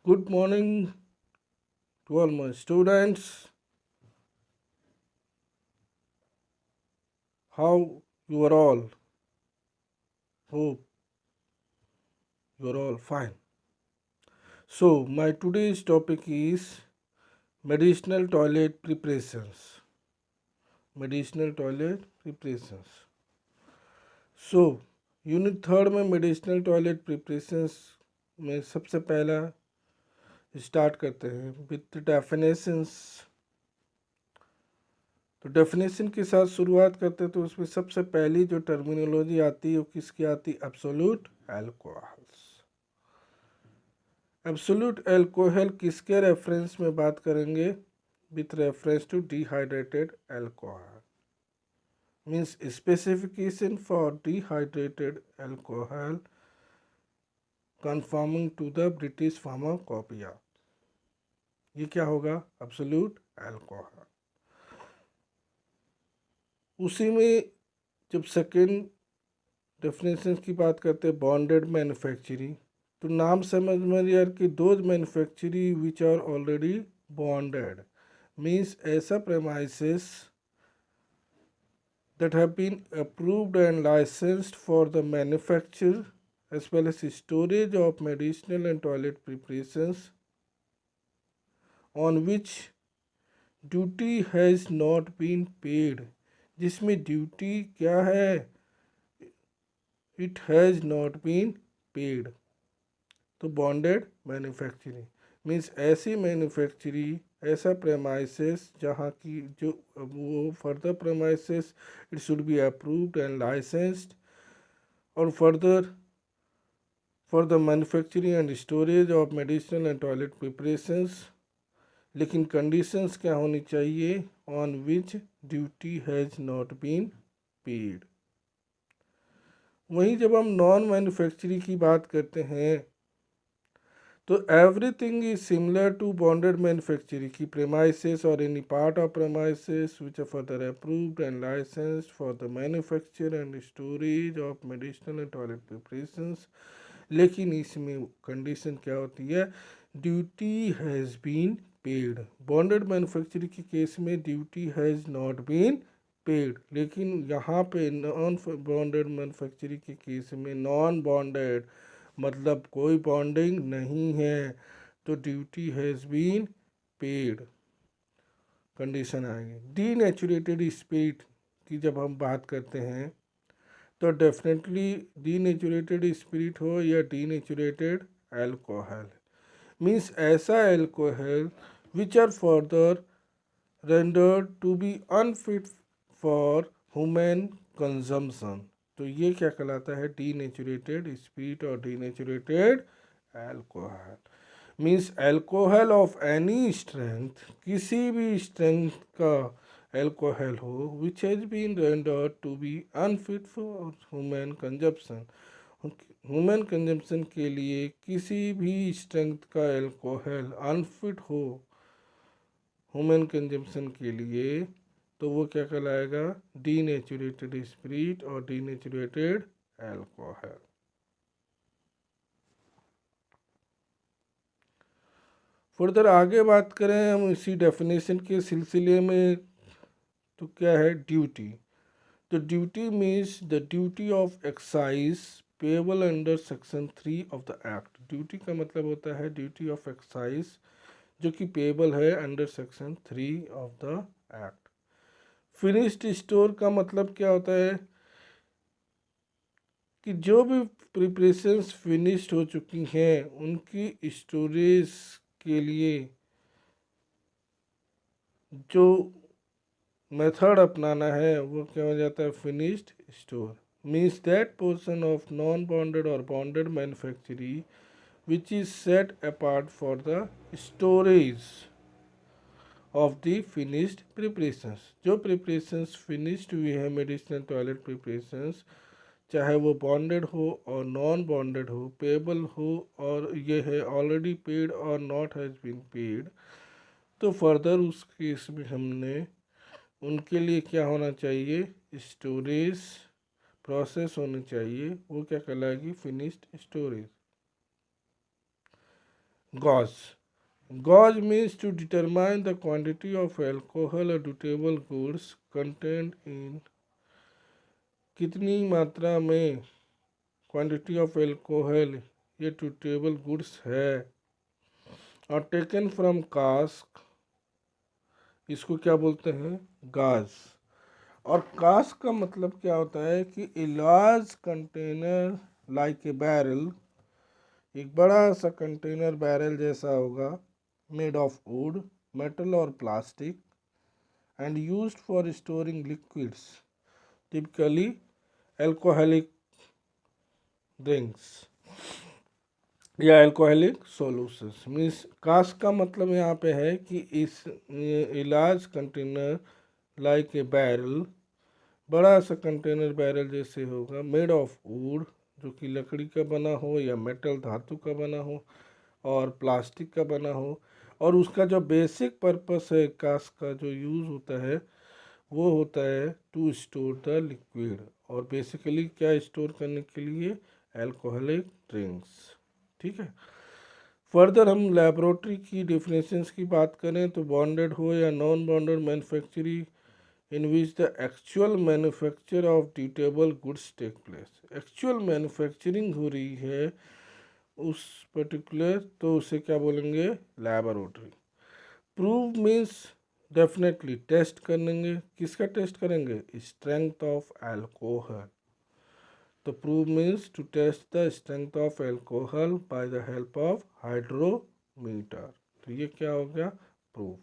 Good morning to all my students. How you are all? Hope you are all fine. So, my today's topic is medicinal toilet preparations. Medicinal toilet preparations. So, unit third में medicinal toilet preparations में सबसे पहला start करते हैं with definitions. तो definition के साथ शुरुआत करते हैं तो उसमें सबसे पहली जो टर्मिनोलॉजी आती है वो किसकी आती है? Absolute alcohols. एब्सोल्यूट अल्कोहल किसके रेफरेंस में बात करेंगे? With reference to dehydrated alcohol. Means specification for dehydrated alcohol conforming to the British pharmacopoeia. ये क्या होगा? Absolute alcohol. उसी में जब सेकेंड डेफिनेशन की बात करते हैं बॉन्डेड मैन्युफैक्चरिंग, तो नाम समझ में यार कि those manufacturing which are already bonded means ऐसा premises that have been approved and licensed for the manufacture as well as storage of medicinal and toilet preparations on which duty has not been paid। जिसमें duty क्या है? It has not been paid. तो bonded manufacturing means ऐसी manufacturing ऐसा premises जहाँ की जो वो further premises it should be approved and licensed और further for the manufacturing and storage of medicinal and toilet preparations. लेकिन कंडीशंस क्या होनी चाहिए? On which duty has not been paid. वहीं जब हम नॉन मैन्युफैक्चरिंग की बात करते हैं तो everything is similar to bonded manufacturing की प्रेमाइसेस और any part of premises which are further approved and licensed for the manufacture and storage of medicinal and toilet preparations. लेकिन इसमें कंडीशन क्या होती है? Duty has been paid. Bonded manufacturing के case में duty has not been paid, लेकिन यहाँ पे नॉन बॉन्डेड मैन्युफैक्चरिंग के केस में नॉन बॉन्डेड मतलब कोई बॉन्डिंग नहीं है तो duty has been paid condition आएगी। डीनेचुरेटेड स्पिरिट की जब हम बात करते हैं तो डेफिनेटली डीनेचुरेटेड स्पिरिट हो या डीनेचुरेटेड अल्कोहल मीन्स ऐसा alcohol which are further rendered to be unfit for human consumption. तो ये क्या कहलाता है? डीनेचुरेटेड स्पिरिट और denatured alcohol means alcohol of any strength, किसी भी स्ट्रेंथ का अल्कोहल हो which has been rendered to be unfit for human consumption. Human consumption के लिए किसी भी स्ट्रेंथ का अल्कोहल अनफिट हो ह्यूमन कंजप्शन के लिए तो वो क्या कहलाएगा? डीनेचुरेटेड स्पिरिट और डीनेचुरेटेड अल्कोहल। फर्दर आगे बात करें हम इसी डेफिनेशन के सिलसिले में तो क्या है? ड्यूटी। तो duty means the duty of excise payable under section 3 of the act. Duty का मतलब होता है ड्यूटी ऑफ एक्साइज जो कि पेएबल है under section 3 of the act. Finished store का मतलब क्या होता है? कि जो भी प्रिपरेशंस फिनिश्ड हो चुकी हैं उनकी स्टोरेज के लिए जो मेथड अपनाना है वो क्या हो जाता है? Finished store means that portion of non bonded और bonded manufacturing which is set apart for the storage of the finished preparations. जो प्रिपरेशंस फिनिश्ड हुई है मेडिसिनल टॉयलेट प्रिपरेशंस चाहे वो बॉन्डेड हो और नॉन बॉन्डेड हो, पेएबल हो और ये है ऑलरेडी पेड और नॉट हैज़ बीन पेड, तो फर्दर उस केस में हमने उनके लिए क्या होना चाहिए? स्टोरेज प्रोसेस होनी चाहिए। वो क्या कहलाएगी? Finished storage. Gauge. Gauge means to determine the quantity of alcohol or durable goods contained in कितनी मात्रा में क्वांटिटी ऑफ एल्कोहल ये ट्यूटेबल गुड्स है और टेकन फ्रॉम कास्क, इसको क्या बोलते हैं, गाज। और कास्क का मतलब क्या होता है कि a large container like a barrel, एक बड़ा सा कंटेनर बैरल जैसा होगा, मेड ऑफ वुड, मेटल और plastic, and used for storing liquids typically alcoholic drinks या एल्कोहलिक सॉल्यूशंस। मीन्स कास्ट का मतलब यहाँ पे है कि इस large container like a barrel, बड़ा सा कंटेनर बैरल जैसे होगा, मेड ऑफ वुड जो कि लकड़ी का बना हो या मेटल धातु का बना हो और प्लास्टिक का बना हो, और उसका जो बेसिक पर्पस है कास्ट का जो यूज़ होता है वो होता है टू स्टोर द लिक्विड, और बेसिकली क्या स्टोर करने के लिए, एल्कोहलिक ड्रिंक्स। ठीक है। फर्दर हम लेबोरेटरी की डेफिनेशंस की बात करें तो बॉन्डेड हो या non bonded manufacturing in which the actual manufacture of durable goods take place, actual manufacturing हो रही है उस पर्टिकुलर, तो उसे क्या बोलेंगे, laboratory. Prove means definitely test करेंगे, किसका टेस्ट करेंगे, स्ट्रेंथ ऑफ एल्कोहल। तो prove means to test the strength of alcohol by the help of hydrometer. तो ये क्या हो गया, प्रूव।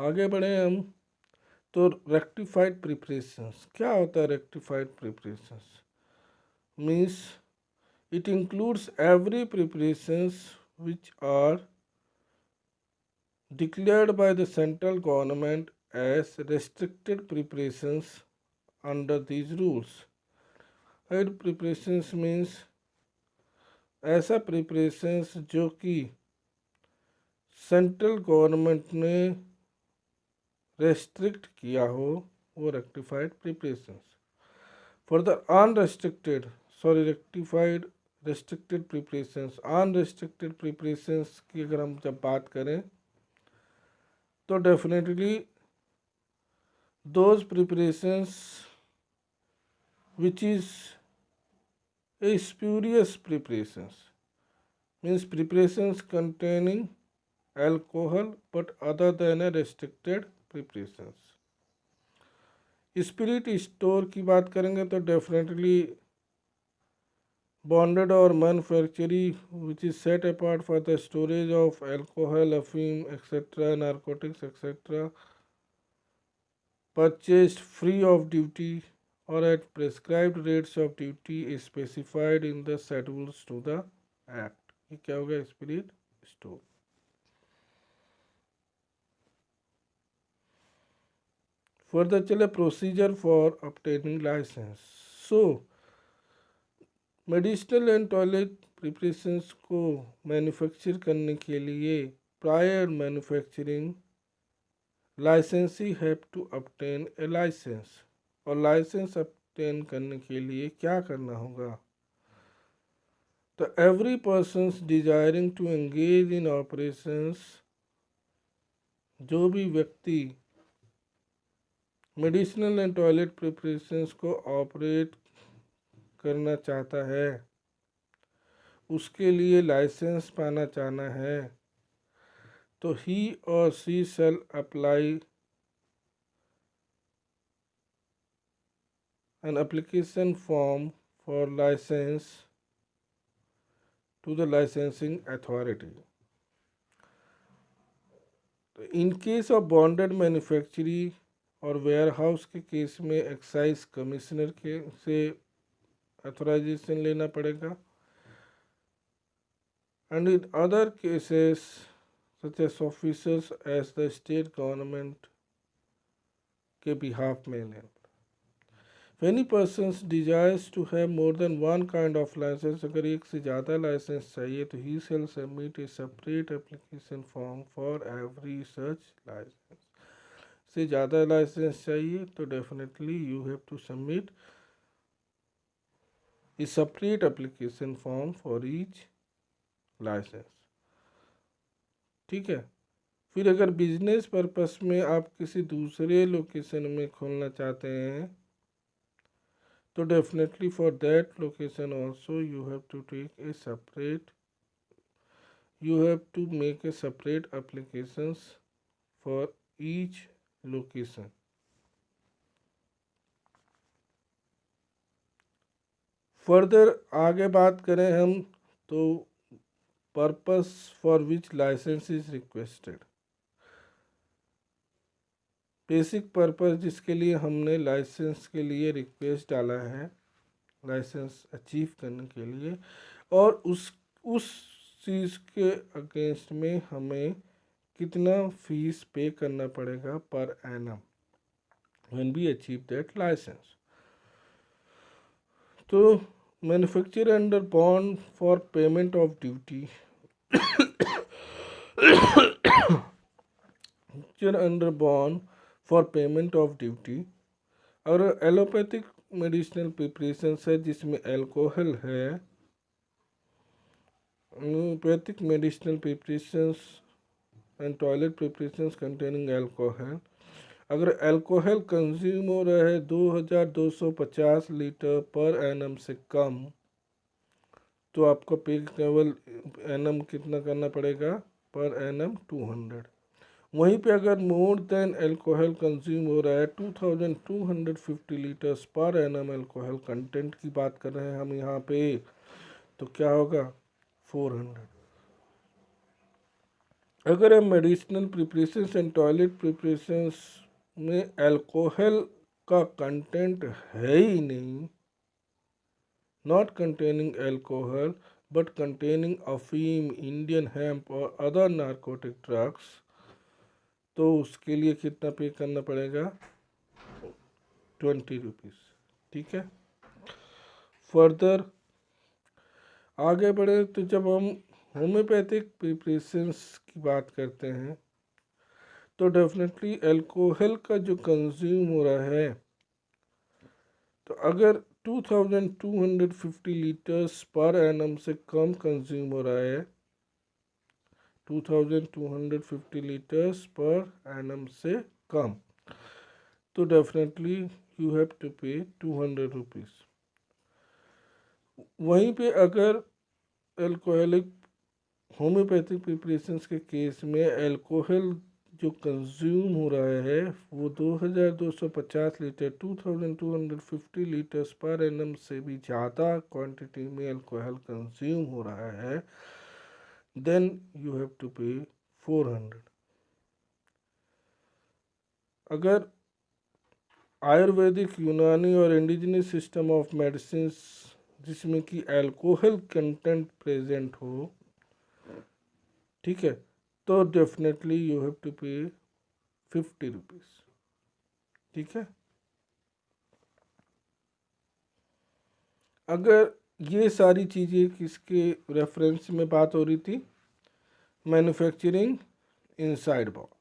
आगे बढ़े हम, तो रेक्टिफाइड प्रिपरेशंस, क्या होता है rectified preparations, means it includes every preparations which are declared by the central government as restricted preparations under these rules. Restricted preparations means ऐसा प्रिपरेशंस जो कि सेंट्रल गवर्नमेंट ने रेस्ट्रिक्ट किया हो, वो rectified preparations. For the unrestricted, sorry rectified restricted preparations, unrestricted preparations की अगर हम जब बात करें तो definitely those preparations which is a spurious preparations, means preparations containing alcohol but other than a restricted preparations। Spirit store की बात करेंगे तो डेफिनेटली बॉन्डेड और manufacturing which is set apart for the storage of alcohol, अफीम etcetera, narcotics etcetera, purchased free of duty or at prescribed rates of duty is specified in the schedules to the act। ये क्या हो गया, spirit store. Further चले, procedure for obtaining licence. So medicinal and toilet preparations को manufacture करने के लिए prior manufacturing licensee have to obtain a licence, और लाइसेंस obtain करने के लिए क्या करना होगा, तो every persons desiring to engage in operations, जो भी व्यक्ति मेडिसिनल एंड टॉयलेट प्रिपरेशंस को ऑपरेट करना चाहता है, उसके लिए लाइसेंस पाना चाहना है, तो ही और she shall apply an application form for license to the licensing authority. तो in case of bonded manufacturing और वेयर हाउस के केस में एक्साइज कमिश्नर के से अथोराइजेशन लेना पड़ेगा, and in other cases such as officers as the state government के behalf में लेना। If any persons desires to have more than one kind of license, अगर एक से ज़्यादा लाइसेंस चाहिए तो he shall submit a separate application form for every such license। से ज़्यादा लाइसेंस चाहिए तो definitely you have to submit a separate application form for each licence. ठीक है। फिर अगर बिजनेस पर्पस में आप किसी दूसरे लोकेशन में खोलना चाहते हैं तो definitely for that location also you have to make a separate applications for each location। Further आगे बात करें हम तो purpose for which licence is requested, basic purpose जिसके लिए हमने लाइसेंस के लिए रिक्वेस्ट डाला है, लाइसेंस अचीव करने के लिए, और उस चीज़ के अगेंस्ट में हमें कितना फीस पे करना पड़ेगा पर एनम when we achieve that license. तो manufacture under bond for payment of duty, under bond for payment of duty, और एलोपैथिक मेडिसिनल प्रिपरेशन है जिसमें अल्कोहल है, allopathic medicinal preparations and toilet preparations containing alcohol, अगर अल्कोहल कंज्यूम हो रहा है 2250 litre per annum से कम तो आपको पे केवल एनम कितना करना पड़ेगा पर एनम 200। वहीं पे अगर मोर देन अल्कोहल कंज्यूम हो रहा है 2250 litres per annum alcohol content की बात कर रहे हैं हम यहाँ पे, तो क्या होगा 400। अगर हम medicinal preparations and toilet preparations में अल्कोहल का कंटेंट है ही नहीं, not containing alcohol but containing अफीम, इंडियन हेम्प और अदर नार्कोटिक ड्रग्स, तो उसके लिए कितना पे करना पड़ेगा 20 रुपीज़। ठीक है। फर्दर आगे बढ़े तो जब हम होम्योपैथिक प्रिपरेशंस की बात करते हैं तो डेफिनेटली अल्कोहल का जो कंज्यूम हो रहा है, तो अगर 2250 लीटर्स पर एनम से कम कंज्यूम हो रहा है, 2250 लीटर्स पर एनम से कम, तो डेफिनेटली यू हैव टू पे 200 रुपीज़। वहीं पे अगर अल्कोहलिक होम्योपैथिक प्रिपरेशंस के केस में अल्कोहल जो कंज्यूम हो रहा है वो 2250 लीटर 2250 लीटर्स पर एनम से भी ज़्यादा क्वांटिटी में अल्कोहल कंज्यूम हो रहा है, देन यू हैव टू पे 400। अगर आयुर्वेदिक, यूनानी और इंडिजिनस सिस्टम ऑफ मेडिसिन जिसमें कि अल्कोहल कंटेंट प्रेजेंट हो, ठीक है, तो डेफिनेटली यू हैव टू पे 50 रुपीज़। ठीक है। अगर ये सारी चीज़ें किसके रेफरेंस में बात हो रही थी, मैन्युफैक्चरिंग इनसाइड बॉन्ड।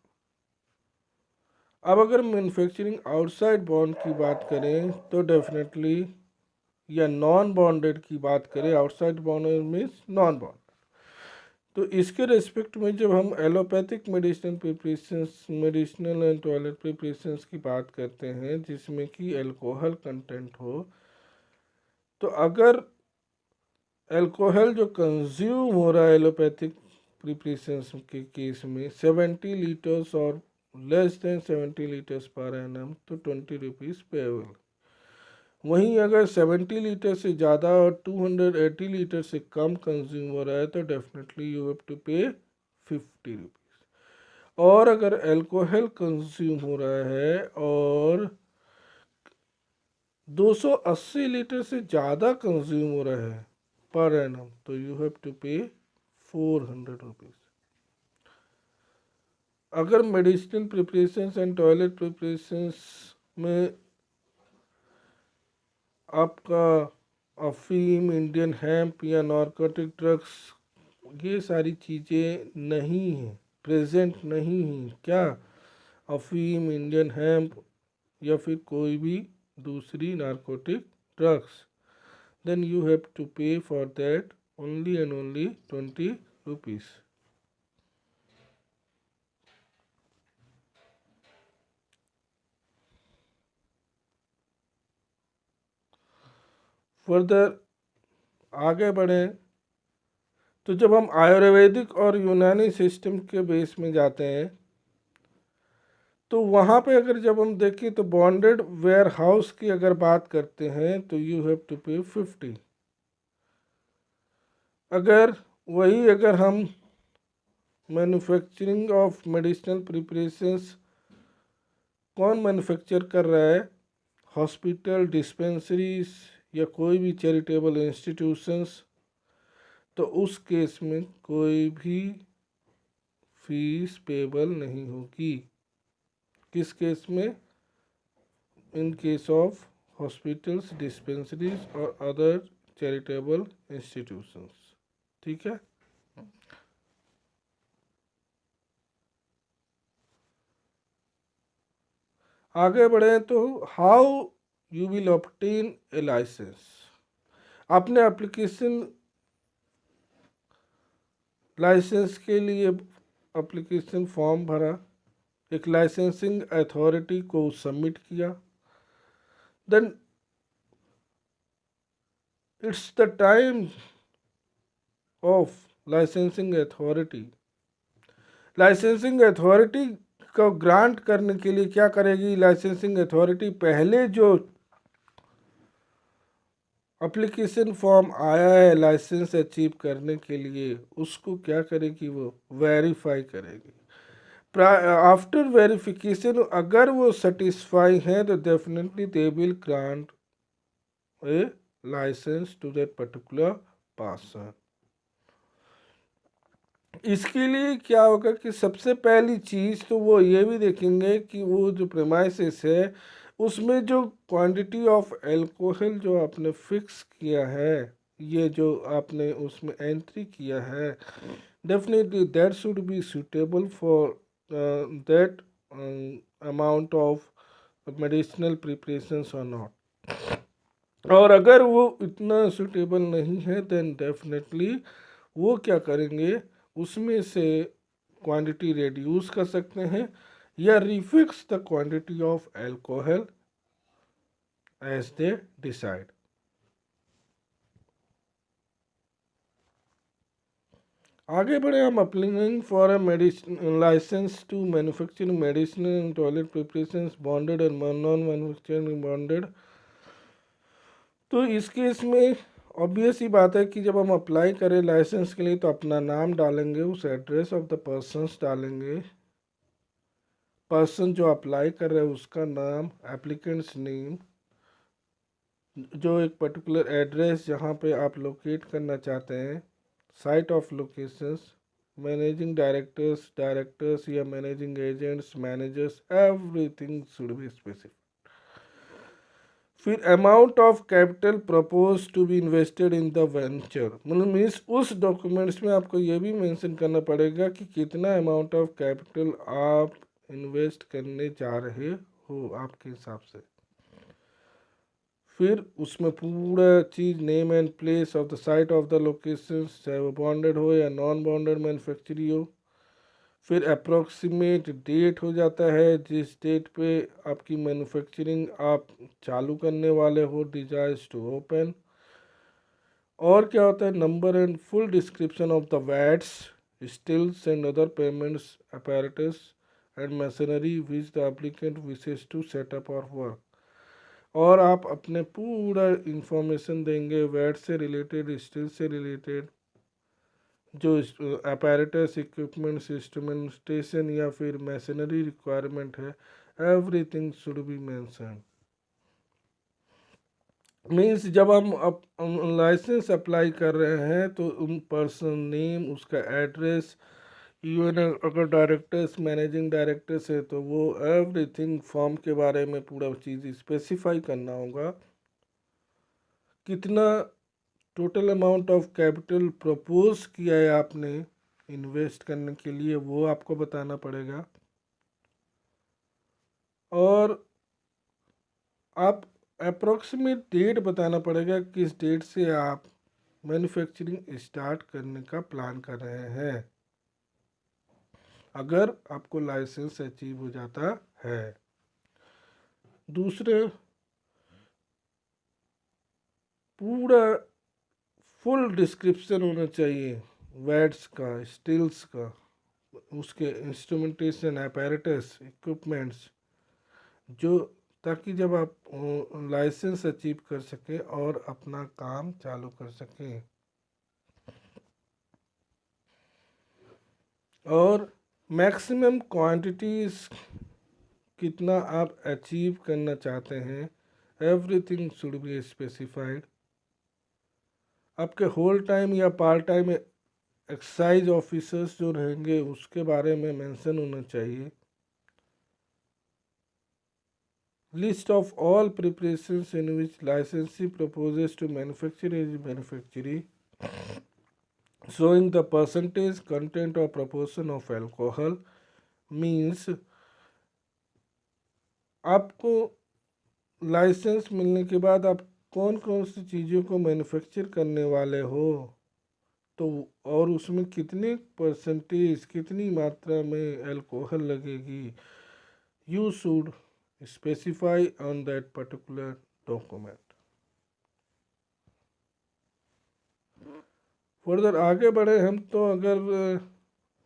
अब अगर मैन्युफैक्चरिंग आउटसाइड बॉन्ड की बात करें तो डेफिनेटली, या नॉन बॉन्डेड की बात करें, outside bond means non bond, तो इसके रेस्पेक्ट में जब हम allopathic medicinal preparations, medicinal and toilet preparations की बात करते हैं जिसमें कि अल्कोहल कंटेंट हो, तो अगर अल्कोहल जो कंज्यूम हो रहा है एलोपैथिक प्रिपरेशंस के केस में 70 लीटर्स और less than 70 litres per annum, तो 20 रुपीज़ पेएबल। वहीं अगर 70 लीटर से ज़्यादा और 280 लीटर से कम कंज्यूम हो रहा है तो डेफिनेटली यू हैव टू पे 50 रुपीज़। और अगर अल्कोहल कंज्यूम हो रहा है और 280 लीटर से ज़्यादा कंज्यूम हो रहा है पर एनम, तो यू हैव टू पे 400 रुपीज़। अगर medicinal preparations and toilet preparations में आपका अफीम, इंडियन हेम्प या नार्कोटिक ड्रग्स, ये सारी चीज़ें नहीं हैं, प्रेजेंट नहीं हैं, क्या अफीम, इंडियन हेम्प या फिर कोई भी दूसरी narcotic drugs, then you have to pay for that only and only 20 rupees. Further आगे बढ़ें तो जब हम आयुर्वेदिक और यूनानी सिस्टम के बेस में जाते हैं तो वहाँ पे अगर जब हम देखें तो बॉन्डेड वेयर हाउस की अगर बात करते हैं तो यू हैव टू पे 50। अगर हम मैन्युफैक्चरिंग ऑफ मेडिसिनल प्रिपरेशंस, कौन मैन्युफैक्चर कर रहा है, हॉस्पिटल, डिस्पेंसरीज या कोई भी चैरिटेबल इंस्टीट्यूशंस, तो उस केस में कोई भी फीस पेबल नहीं होगी। किस केस में? In case of hospitals, dispensaries और अदर चैरिटेबल इंस्टीट्यूशंस। ठीक है। आगे बढ़े तो how you will obtain a licence. आपने एप्लीकेशन लाइसेंस के लिए एप्लीकेशन फॉर्म भरा, एक लाइसेंसिंग अथॉरिटी को सबमिट किया, then it's the time of licensing authority. Licensing authority को ग्रांट करने के लिए क्या करेगी लाइसेंसिंग अथॉरिटी? पहले जो एप्लीकेशन फॉर्म आया है लाइसेंस अचीव करने के लिए, उसको क्या करेगी? वो वेरीफाई करेगी। आफ्टर वेरिफिकेशन अगर वो सेटिस्फाई हैं तो definitely they will grant a licence to that particular person. इसके लिए क्या होगा कि सबसे पहली चीज़ तो वो ये भी देखेंगे कि वो जो प्रेमाइसिस है उसमें जो क्वांटिटी ऑफ अल्कोहल जो आपने फिक्स किया है, ये जो आपने उसमें एंट्री किया है, definitely that should be suitable for that amount of medicinal preparations और नॉट। और अगर वो इतना सूटेबल नहीं है देन डेफिनेटली वो क्या करेंगे, उसमें से क्वांटिटी रिड्यूस कर सकते हैं या refix the quantity of alcohol as they decide. आगे बढ़े हम applying for a medicine licence to manufacturing medicine and toilet preparations bonded and non manufacturing bonded. तो इस केस में ऑब्वियस ही बात है कि जब हम अप्लाई करें लाइसेंस के लिए तो अपना नाम डालेंगे, उस एड्रेस ऑफ द पर्सन्स डालेंगे, पर्सन जो अप्लाई कर रहे हैं उसका नाम, एप्लीकेंट्स नेम, जो एक पर्टिकुलर एड्रेस जहाँ पे आप लोकेट करना चाहते हैं, site of locations, managing directors या managing agents, managers, everything should be specific. फिर amount of capital propose to be invested in the venture, मतलब मीन्स उस डॉक्यूमेंट्स में आपको ये भी मेंशन करना पड़ेगा कि कितना अमाउंट ऑफ कैपिटल आप इन्वेस्ट करने जा रहे हो आपके हिसाब से। फिर उसमें पूरा चीज़ name and place of the site of the location, चाहे वो बॉन्डेड हो या नॉन बॉन्डेड मैन्युफैक्चरिंग हो। फिर अप्रोक्सीमेट डेट हो जाता है जिस डेट पे आपकी मैन्युफैक्चरिंग आप चालू करने वाले हो, डिजायर्स टू ओपन। और क्या होता है, number and full description of the vats, stills and other payments apparatus and machinery which the applicant wishes to set up और वर्क। और आप अपने पूरा इंफॉर्मेशन देंगे वैट से रिलेटेड, स्टिल से रिलेटेड, जो apparatus, इक्विपमेंट्स, इंस्ट्रूमेंटेशन या फिर मशीनरी रिक्वायरमेंट है, everything should be mention. Means जब हम लाइसेंस अप्लाई कर रहे हैं तो उन पर्सन नेम, उसका एड्रेस, इवन अगर डायरेक्टर्स, मैनेजिंग डायरेक्टर्स है तो वो एवरीथिंग फॉर्म के बारे में पूरा चीज़ स्पेसिफाई करना होगा। कितना total amount of capital propose किया है आपने इन्वेस्ट करने के लिए, वो आपको बताना पड़ेगा। और आप अप्रोक्सीमेट डेट बताना पड़ेगा किस डेट से आप मैन्युफैक्चरिंग स्टार्ट करने का प्लान कर रहे हैं अगर आपको लाइसेंस अचीव हो जाता है। दूसरे, पूरा फुल डिस्क्रिप्शन होना चाहिए वैट्स का, स्टील्स का, उसके इंस्ट्रूमेंटेशन, अपैरेटस, इक्विपमेंट्स, जो ताकि जब आप लाइसेंस अचीव कर सकें और अपना काम चालू कर सकें। और मैक्सिमम क्वांटिटीज़ कितना आप अचीव करना चाहते हैं, एवरीथिंग शुड बी स्पेसिफाइड। आपके होल टाइम या पार्ट टाइम एक्साइज ऑफिसर्स जो रहेंगे उसके बारे में मेंशन होना चाहिए। List of all preparations in which licensee proposes to manufacture is manufacturing, showing the percentage, content or proportion of alcohol, means आपको लाइसेंस मिलने के बाद आप कौन कौन सी चीज़ों को मैन्युफैक्चर करने वाले हो, तो और उसमें कितने परसेंटेज, कितनी मात्रा में अल्कोहल लगेगी, you should specify on that particular document. Further आगे बढ़े हम, तो अगर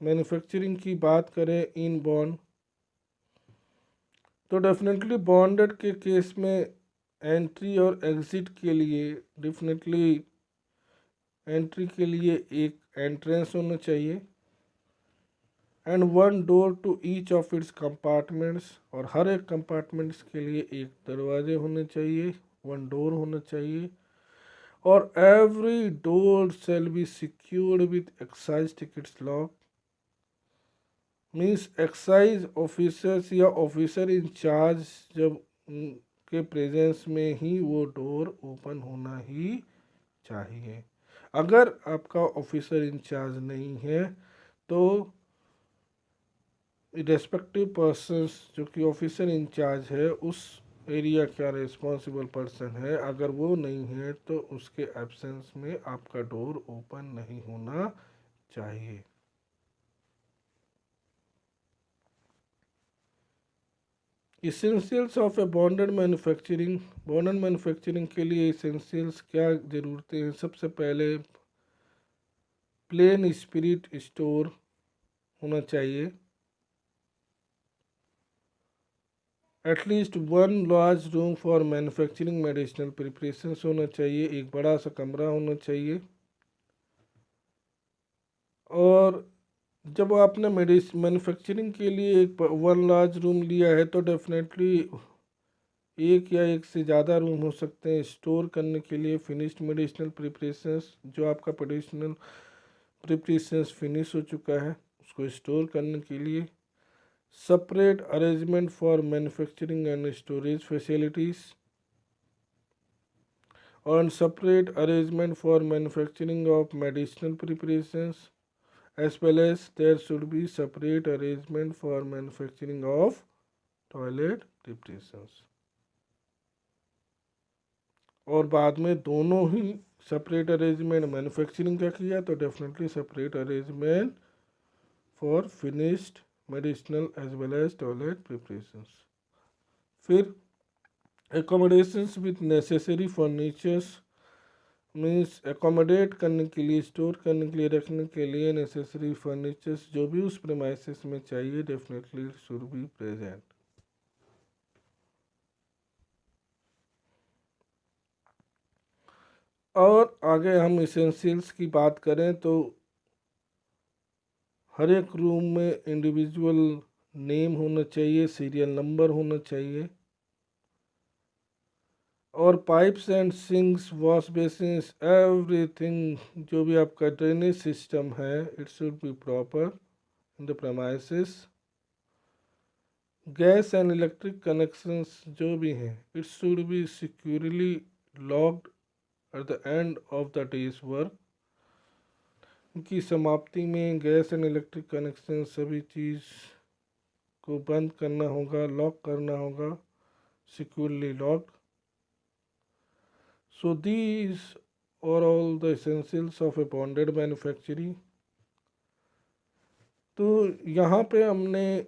मैन्युफैक्चरिंग की बात करें इन बॉन्ड, तो डेफिनेटली बॉन्डेड के केस में एंट्री और एग्ज़िट के लिए डेफिनेटली एंट्री के लिए एक एंट्रेंस होना चाहिए and one door to each of its compartments, और हर एक कंपार्टमेंट्स के लिए एक दरवाजे होने चाहिए, वन डोर होना चाहिए, और every door shall be secured with excise tickets lock. Means excise officers या ऑफिसर इंचार्ज जब के प्रेजेंस में ही वो डोर ओपन होना ही चाहिए। अगर आपका ऑफिसर इंचार्ज नहीं है तो रेस्पेक्टिव पर्सन्स जो कि ऑफिसर इंचार्ज है उस एरिया का रिस्पॉन्सिबल पर्सन है, अगर वो नहीं है तो उसके एब्सेंस में आपका डोर ओपन नहीं होना चाहिए। Essentials of A bonded manufacturing, bonded manufacturing के लिए इसेंशियल्स क्या ज़रूरतें हैं। सबसे पहले प्लेन स्पिरिट स्टोर होना चाहिए, at least one large room for manufacturing medicinal preparations होना चाहिए, एक बड़ा सा कमरा होना चाहिए। और जब आपने मैन्युफैक्चरिंग के लिए एक वन लार्ज रूम लिया है तो डेफिनेटली एक या एक से ज़्यादा रूम हो सकते हैं स्टोर करने के लिए फिनिश्ड मेडिसिनल प्रिपरेशंस, जो आपका मेडिसिनल प्रिपरेशंस फिनिश हो चुका है उसको स्टोर करने के लिए। Separate arrangement for manufacturing and storage facilities, और separate arrangement for manufacturing of medicinal preparations, as well as there should be separate arrangement for manufacturing of toilet preparations। और बाद में दोनों ही सेपरेट अरेंजमेंट मैन्युफैक्चरिंग का किया तो definitely separate arrangement for finished medicinal as well as toilet preparations. फिर accommodations with necessary furnitures, means accommodate करने के लिए, स्टोर करने के लिए, रखने के लिए नेसेसरी फर्नीचर्स जो भी उस प्रेमाइसिस में चाहिए डेफिनेटली शुड बी प्रेजेंट। और आगे हम इसेंशियल्स की बात करें तो हर एक रूम में इंडिविजुअल नेम होना चाहिए, सीरियल नंबर होना चाहिए, और pipes and sinks, wash basins, everything जो भी आपका ड्रेनेज सिस्टम है it should B proper in the premises. Gas and electric connections जो भी हैं it should B securely locked at the end of the days work. की समाप्ति में गैस एंड इलेक्ट्रिक कनेक्शन सभी चीज़ को बंद करना होगा, लॉक करना होगा, securely locked. So these are all the essentials of a bonded manufacturing. तो यहाँ पे हमने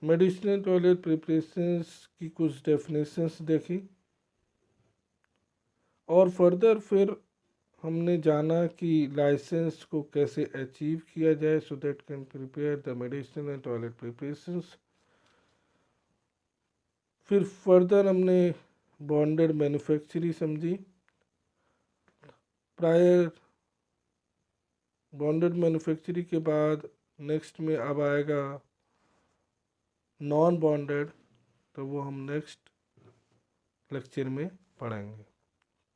मेडिसिनल टॉयलेट प्रिपरेशंस की कुछ डेफिनेशंस देखी और फर्दर फिर हमने जाना कि लाइसेंस को कैसे अचीव किया जाए so that can prepare the medicinal toilet preparations. फिर फर्दर हमने बॉन्डेड मैन्युफैक्चरिंग समझी। प्रायर बॉन्डेड मैन्युफैक्चरिंग के बाद नेक्स्ट में अब आएगा नॉन बॉन्डेड, तो वो हम नेक्स्ट लेक्चर में पढ़ेंगे।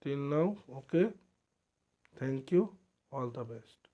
Till now okay, thank you, all the best.